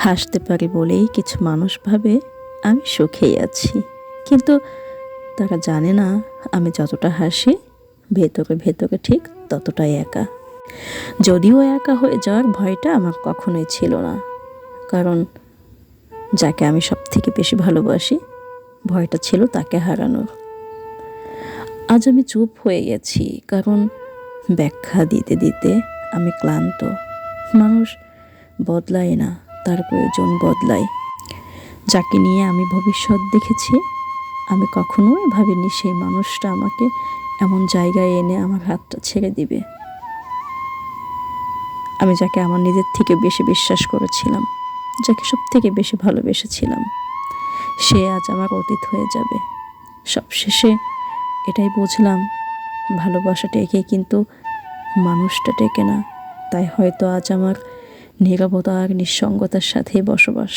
হাসতে পারি বলেই কিছু মানুষ ভাবে আমি সুখেই আছি, কিন্তু তারা জানে না আমি যতটা হাসি ভেতরে ভেতরে ঠিক ততটাই একা। যদিও একা হয়ে যাওয়ার ভয়টা আমার কখনোই ছিল না, কারণ যাকে আমি সব থেকে বেশি ভালোবাসি, ভয়টা ছিল তাকে হারানোর। আজ আমি চুপ হয়ে গেছি, কারণ ব্যাখ্যা দিতে দিতে আমি ক্লান্ত। মানুষ বদলায় না, তার প্রয়োজন বদলায়। যাকে নিয়ে আমি ভবিষ্যৎ দেখেছি, আমি কখনোই ভাবিনি সেই মানুষটা আমাকে এমন জায়গায় এনে আমার হাতটা ছেড়ে দিবে। আমি যাকে আমার নিজের থেকে বেশি বিশ্বাস করেছিলাম, যাকে সব থেকে বেশি ভালোবেসেছিলাম, সে আজ আমার অতীত হয়ে যাবে। সবশেষে এটাই বুঝলাম, ভালোবাসা টেকে কিন্তু মানুষটা টেকে না। তাই হয়তো আজ আমার নীরবতা আর নিঃসঙ্গতার সাথেই বসবাস।